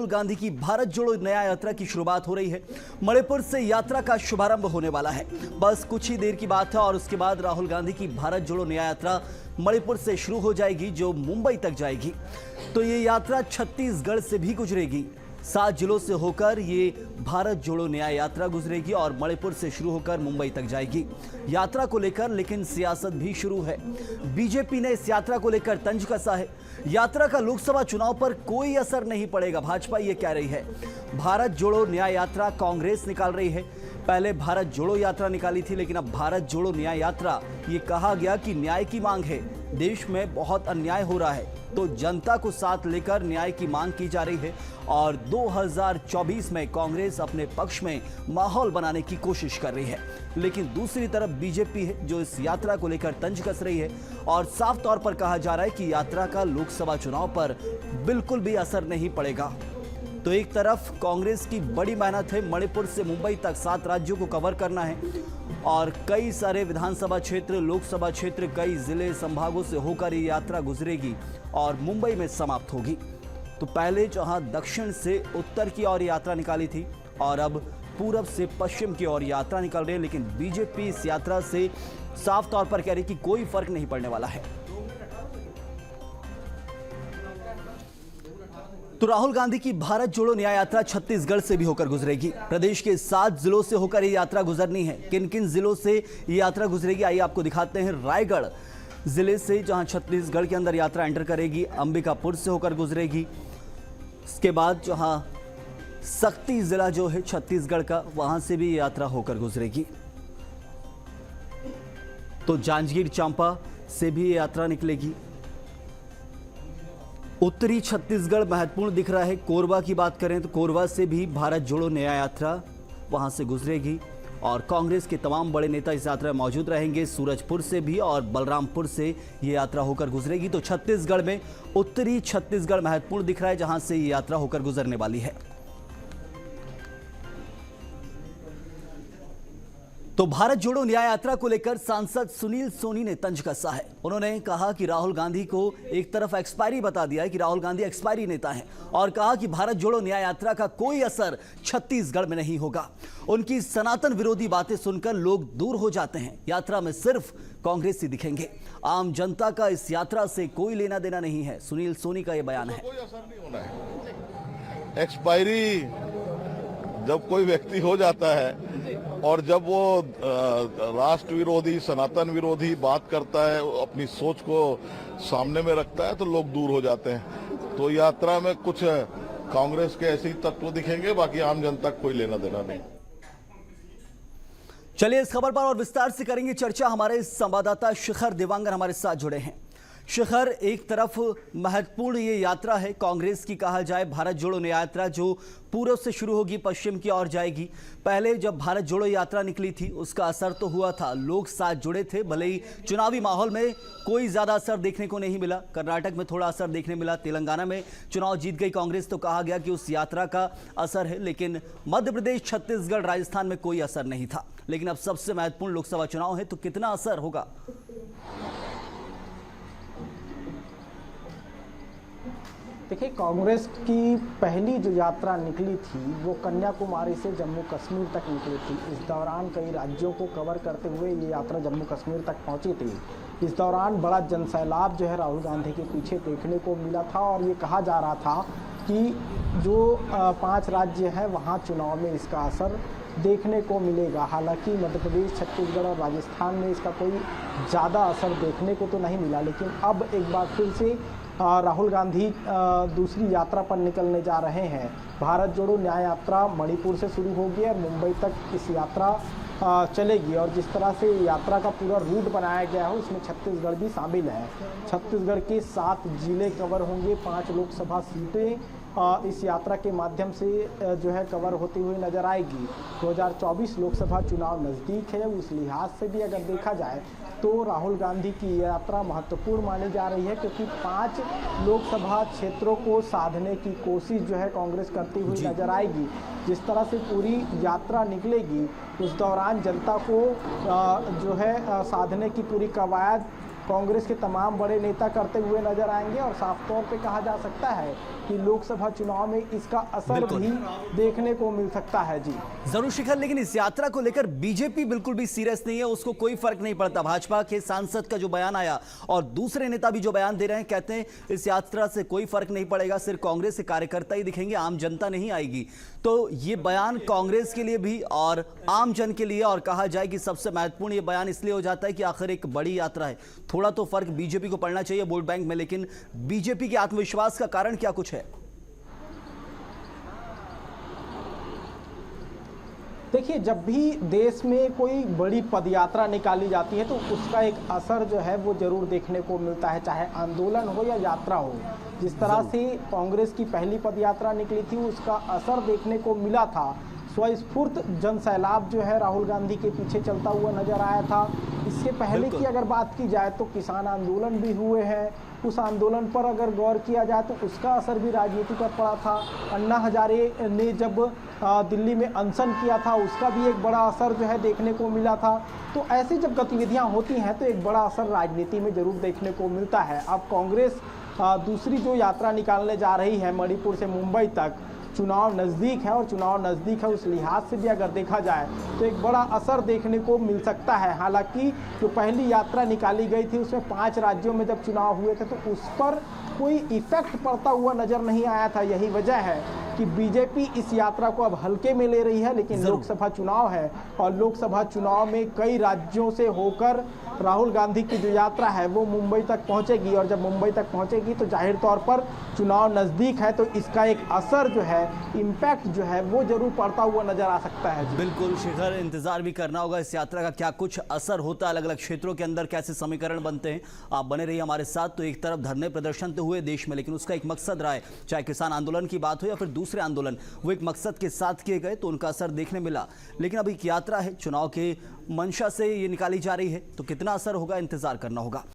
राहुल गांधी की भारत जोड़ो न्याय यात्रा की शुरुआत हो रही है। मणिपुर से यात्रा का शुभारंभ होने वाला है। बस कुछ ही देर की बात है और उसके बाद राहुल गांधी की भारत जोड़ो न्याय यात्रा मणिपुर से शुरू हो जाएगी, जो मुंबई तक जाएगी। तो ये यात्रा छत्तीसगढ़ से भी गुजरेगी। 7 जिलों से होकर ये भारत जोड़ो न्याय यात्रा गुजरेगी और मणिपुर से शुरू होकर मुंबई तक जाएगी। यात्रा को लेकर लेकिन सियासत भी शुरू है। बीजेपी ने इस यात्रा को लेकर तंज कसा है। यात्रा का लोकसभा चुनाव पर कोई असर नहीं पड़ेगा, भाजपा ये कह रही है। भारत जोड़ो न्याय यात्रा कांग्रेस निकाल रही है। पहले भारत जोड़ो यात्रा निकाली थी, लेकिन अब भारत जोड़ो न्याय यात्रा, ये कहा गया कि न्याय की मांग है। देश में बहुत अन्याय हो रहा है, तो जनता को साथ लेकर न्याय की मांग की जा रही है और 2024 में कांग्रेस अपने पक्ष में माहौल बनाने की कोशिश कर रही है। लेकिन दूसरी तरफ बीजेपी है जो इस यात्रा को लेकर तंज कस रही है और साफ तौर पर कहा जा रहा है कि यात्रा का लोकसभा चुनाव पर बिल्कुल भी असर नहीं पड़ेगा। तो एक तरफ कांग्रेस की बड़ी मेहनत है, मणिपुर से मुंबई तक 7 राज्यों को कवर करना है और कई सारे विधानसभा क्षेत्र, लोकसभा क्षेत्र, कई जिले, संभागों से होकर ये यात्रा गुजरेगी और मुंबई में समाप्त होगी। तो पहले जहां दक्षिण से उत्तर की ओर यात्रा निकाली थी और अब पूरब से पश्चिम की ओर यात्रा निकल रही है, लेकिन बीजेपी इस यात्रा से साफ तौर पर कह रही है कि कोई फर्क नहीं पड़ने वाला है। तो राहुल गांधी की भारत जोड़ो न्याय यात्रा छत्तीसगढ़ से भी होकर गुजरेगी। प्रदेश के 7 जिलों से होकर ये यात्रा गुजरनी है। किन किन जिलों से ये यात्रा गुजरेगी, आइए आपको दिखाते हैं। रायगढ़ जिले से, जहां छत्तीसगढ़ के अंदर यात्रा एंटर करेगी, अंबिकापुर से होकर गुजरेगी। इसके बाद जहां सक्ती जिला जो है छत्तीसगढ़ का, वहां से भी यात्रा होकर गुजरेगी। तो जांजगीर चांपा से भी यात्रा निकलेगी। उत्तरी छत्तीसगढ़ महत्वपूर्ण दिख रहा है। कोरबा की बात करें तो कोरबा से भी भारत जोड़ो न्याय यात्रा वहां से गुजरेगी और कांग्रेस के तमाम बड़े नेता इस यात्रा में मौजूद रहेंगे। सूरजपुर से भी और बलरामपुर से ये यात्रा होकर गुजरेगी। तो छत्तीसगढ़ में उत्तरी छत्तीसगढ़ महत्वपूर्ण दिख रहा है, जहां से ये यात्रा होकर गुजरने वाली है। तो भारत जोड़ो न्याय यात्रा को लेकर सांसद सुनील सोनी ने तंज कसा है। उन्होंने कहा कि राहुल गांधी को एक तरफ एक्सपायरी बता दिया है कि राहुल गांधी एक्सपायरी नेता हैं और कहा कि भारत जोड़ो न्याय यात्रा का कोई असर छत्तीसगढ़ में नहीं होगा। उनकी सनातन विरोधी बातें सुनकर लोग दूर हो जाते हैं। यात्रा में सिर्फ कांग्रेसी दिखेंगे। आम जनता का इस यात्रा से कोई लेना देना नहीं है, सुनील सोनी का यह बयान है। कोई असर नहीं होना है। एक्सपायरी जब कोई व्यक्ति हो जाता है और जब वो राष्ट्र विरोधी, सनातन विरोधी बात करता है, अपनी सोच को सामने में रखता है, तो लोग दूर हो जाते हैं। तो यात्रा में कुछ कांग्रेस के ऐसे ही तत्व दिखेंगे, बाकी आम जनता को कोई लेना देना नहीं। चलिए इस खबर पर और विस्तार से करेंगे चर्चा। हमारे संवाददाता शिखर देवांगन हमारे साथ जुड़े हैं। शिखर, एक तरफ महत्वपूर्ण ये यात्रा है कांग्रेस की, कहा जाए भारत जोड़ो न्याय यात्रा, जो पूर्व से शुरू होगी, पश्चिम की ओर जाएगी। पहले जब भारत जोड़ो यात्रा निकली थी उसका असर तो हुआ था, लोग साथ जुड़े थे, भले ही चुनावी माहौल में कोई ज्यादा असर देखने को नहीं मिला। कर्नाटक में थोड़ा असर देखने मिला, तेलंगाना में चुनाव जीत गई कांग्रेस, तो कहा गया कि उस यात्रा का असर है। लेकिन मध्य प्रदेश, छत्तीसगढ़, राजस्थान में कोई असर नहीं था। लेकिन अब सबसे महत्वपूर्ण लोकसभा चुनाव है, तो कितना असर होगा? देखिए, कांग्रेस की पहली जो यात्रा निकली थी वो कन्याकुमारी से जम्मू कश्मीर तक निकली थी। इस दौरान कई राज्यों को कवर करते हुए ये यात्रा जम्मू कश्मीर तक पहुंची थी। इस दौरान बड़ा जनसैलाब जो है राहुल गांधी के पीछे देखने को मिला था और ये कहा जा रहा था कि जो 5 राज्य हैं वहाँ चुनाव में इसका असर देखने को मिलेगा। हालांकि मध्य प्रदेश, छत्तीसगढ़ और राजस्थान में इसका कोई ज़्यादा असर देखने को तो नहीं मिला। लेकिन अब एक बार फिर से राहुल गांधी दूसरी यात्रा पर निकलने जा रहे हैं। भारत जोड़ो न्याय यात्रा मणिपुर से शुरू होगी और मुंबई तक इस यात्रा चलेगी। और जिस तरह से यात्रा का पूरा रूट बनाया गया है उसमें छत्तीसगढ़ भी शामिल है। छत्तीसगढ़ के 7 जिले कवर होंगे, 5 लोकसभा सीटें इस यात्रा के माध्यम से जो है कवर होती हुई नजर आएगी। 2024 लोकसभा चुनाव नज़दीक है, उस लिहाज से भी अगर देखा जाए तो राहुल गांधी की यात्रा महत्वपूर्ण मानी जा रही है, क्योंकि 5 लोकसभा क्षेत्रों को साधने की कोशिश जो है कांग्रेस करती हुई नजर आएगी। जिस तरह से पूरी यात्रा निकलेगी उस दौरान जनता को जो है साधने की पूरी कवायद कांग्रेस के तमाम बड़े नेता करते हुए नजर आएंगे और साफ तौर पे कहा जा सकता है कि लोकसभा चुनाव में इसका असर भी देखने को मिल सकता है। जी जरूर शिखर, लेकिन इस यात्रा को लेकर बीजेपी बिल्कुल भी सीरियस नहीं है, उसको कोई फर्क नहीं पड़ता। भाजपा के सांसद का जो बयान आया और दूसरे नेता भी जो बयान दे रहे हैं, कहते हैं इस यात्रा से कोई फर्क नहीं पड़ेगा, सिर्फ कांग्रेस के कार्यकर्ता ही दिखेंगे, आम जनता नहीं आएगी। तो ये बयान कांग्रेस के लिए भी और आम जन के लिए, और कहा जाए कि सबसे महत्वपूर्ण ये बयान इसलिए हो जाता है कि आखिर एक बड़ी यात्रा है, थोड़ा तो फर्क बीजेपी को पड़ना चाहिए वोट बैंक में। लेकिन बीजेपी के आत्मविश्वास का कारण क्या कुछ है? देखिए, जब भी देश में कोई बड़ी पदयात्रा निकाली जाती है तो उसका एक असर जो है वो जरूर देखने को मिलता है, चाहे आंदोलन हो या यात्रा हो। जिस तरह से कांग्रेस की पहली पदयात्रा निकली थी उसका असर देखने को मिला था। स्वस्फूर्त जन सैलाब जो है राहुल गांधी के पीछे चलता हुआ नजर आया था। इससे पहले की अगर बात की जाए तो किसान आंदोलन भी हुए हैं, उस आंदोलन पर अगर गौर किया जाए तो उसका असर भी राजनीति पर पड़ा था। अन्ना हजारे ने जब दिल्ली में अनशन किया था उसका भी एक बड़ा असर जो है देखने को मिला था। तो ऐसी जब गतिविधियां होती हैं तो एक बड़ा असर राजनीति में जरूर देखने को मिलता है। अब कांग्रेस दूसरी जो यात्रा निकालने जा रही है मणिपुर से मुंबई तक, चुनाव नज़दीक है और चुनाव नज़दीक है उस लिहाज से भी अगर देखा जाए तो एक बड़ा असर देखने को मिल सकता है। हालांकि जो पहली यात्रा निकाली गई थी उसमें 5 राज्यों में जब चुनाव हुए थे तो उस पर कोई इफेक्ट पड़ता हुआ नजर नहीं आया था। यही वजह है कि बीजेपी इस यात्रा को अब हल्के में ले रही है। लेकिन लोकसभा चुनाव है और लोकसभा चुनाव में कई राज्यों से होकर राहुल गांधी की जो यात्रा है वो मुंबई तक पहुंचेगी और जब मुंबई तक पहुंचेगी तो जाहिर तौर पर चुनाव नज़दीक है तो इसका एक असर जो है, इम्पैक्ट जो है वो जरूर पड़ता हुआ नजर आ सकता है। बिल्कुल शिखर, इंतजार भी करना होगा इस यात्रा का क्या कुछ असर होता है, अलग अलग क्षेत्रों के अंदर कैसे समीकरण बनते हैं। आप बने रहिए हमारे साथ। तो एक तरफ धरने प्रदर्शन तो हुए देश में, लेकिन उसका एक मकसद रहा है, चाहे किसान आंदोलन की बात हो या फिर दूसरे आंदोलन, वो एक मकसद के साथ किए गए तो उनका असर देखने मिला। लेकिन अब एक यात्रा है, चुनाव के मंशा से ये निकाली जा रही है, तो कितना असर होगा इंतजार करना होगा।